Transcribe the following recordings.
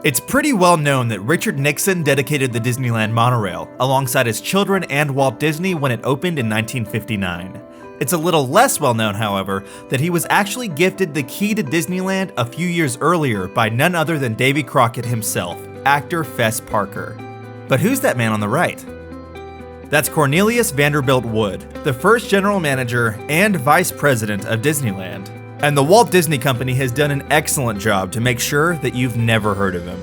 It's pretty well known that Richard Nixon dedicated the Disneyland monorail alongside his children and Walt Disney when it opened in 1959. It's a little less well known, however, that he was actually gifted the key to Disneyland a few years earlier by none other than Davy Crockett himself, actor Fess Parker. But who's that man on the right? That's Cornelius Vanderbilt Wood, the first general manager and vice president of Disneyland. And the Walt Disney Company has done an excellent job to make sure that you've never heard of him.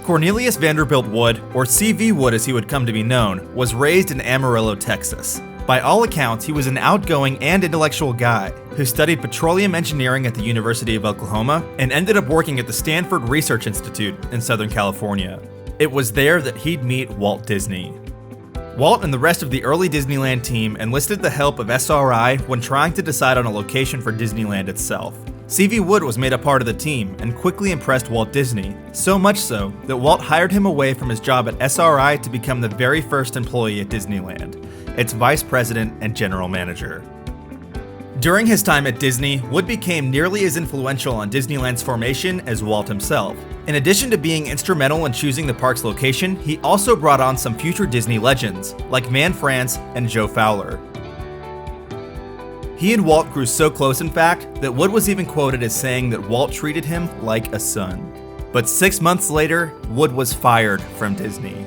Cornelius Vanderbilt Wood, or C.V. Wood as he would come to be known, was raised in Amarillo, Texas. By all accounts, he was an outgoing and intellectual guy who studied petroleum engineering at the University of Oklahoma and ended up working at the Stanford Research Institute in Southern California. It was there that he'd meet Walt Disney. Walt and the rest of the early Disneyland team enlisted the help of SRI when trying to decide on a location for Disneyland itself. C.V. Wood was made a part of the team and quickly impressed Walt Disney, so much so that Walt hired him away from his job at SRI to become the very first employee at Disneyland, its vice president and general manager. During his time at Disney, Wood became nearly as influential on Disneyland's formation as Walt himself. In addition to being instrumental in choosing the park's location, he also brought on some future Disney legends, like Man France and Joe Fowler. He and Walt grew so close, in fact, that Wood was even quoted as saying that Walt treated him like a son. But 6 months later, Wood was fired from Disney.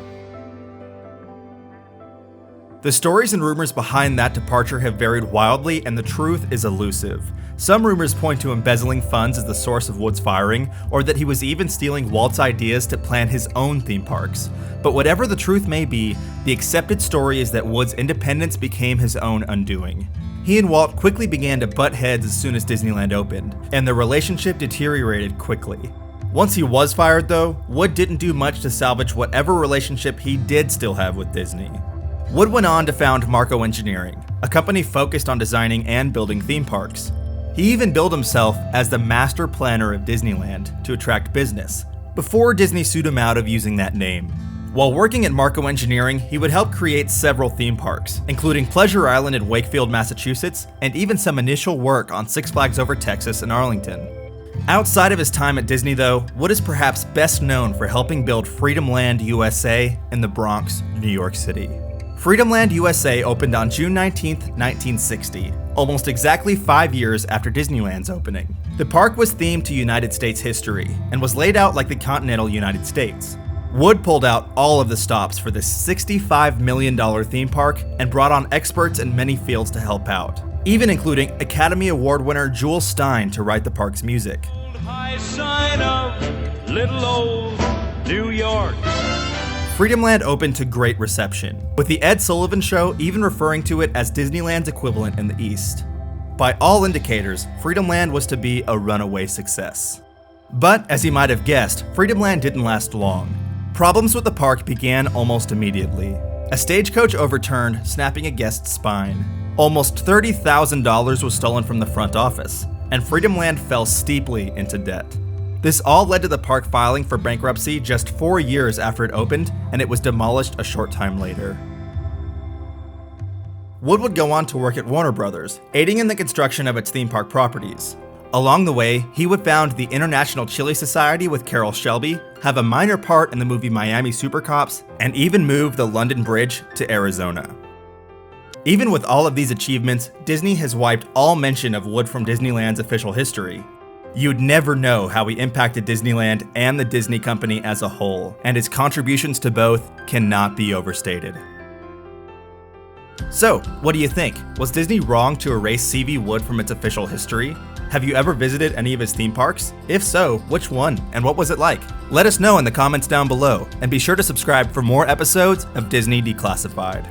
The stories and rumors behind that departure have varied wildly, and the truth is elusive. Some rumors point to embezzling funds as the source of Wood's firing, or that he was even stealing Walt's ideas to plan his own theme parks. But whatever the truth may be, the accepted story is that Wood's independence became his own undoing. He and Walt quickly began to butt heads as soon as Disneyland opened, and their relationship deteriorated quickly. Once he was fired though, Wood didn't do much to salvage whatever relationship he did still have with Disney. Wood went on to found Marco Engineering, a company focused on designing and building theme parks. He even billed himself as the master planner of Disneyland to attract business, before Disney sued him out of using that name. While working at Marco Engineering, he would help create several theme parks, including Pleasure Island in Wakefield, Massachusetts, and even some initial work on Six Flags Over Texas in Arlington. Outside of his time at Disney though, Wood is perhaps best known for helping build Freedomland USA in the Bronx, New York City. Freedomland USA opened on June 19, 1960, almost exactly 5 years after Disneyland's opening. The park was themed to United States history and was laid out like the continental United States. Wood pulled out all of the stops for this $65 million theme park and brought on experts in many fields to help out, even including Academy Award winner Jules Stein to write the park's music. High sign of little old New York. Freedomland opened to great reception, with the Ed Sullivan Show even referring to it as Disneyland's equivalent in the East. By all indicators, Freedomland was to be a runaway success. But, as you might have guessed, Freedomland didn't last long. Problems with the park began almost immediately. A stagecoach overturned, snapping a guest's spine. Almost $30,000 was stolen from the front office, and Freedomland fell steeply into debt. This all led to the park filing for bankruptcy just 4 years after it opened, and it was demolished a short time later. Wood would go on to work at Warner Brothers, aiding in the construction of its theme park properties. Along the way, he would found the International Chili Society with Carroll Shelby, have a minor part in the movie Miami Super Cops, and even move the London Bridge to Arizona. Even with all of these achievements, Disney has wiped all mention of Wood from Disneyland's official history. You'd never know how he impacted Disneyland and the Disney Company as a whole, and his contributions to both cannot be overstated. So, what do you think? Was Disney wrong to erase C.V. Wood from its official history? Have you ever visited any of his theme parks? If so, which one, and what was it like? Let us know in the comments down below, and be sure to subscribe for more episodes of Disney Declassified.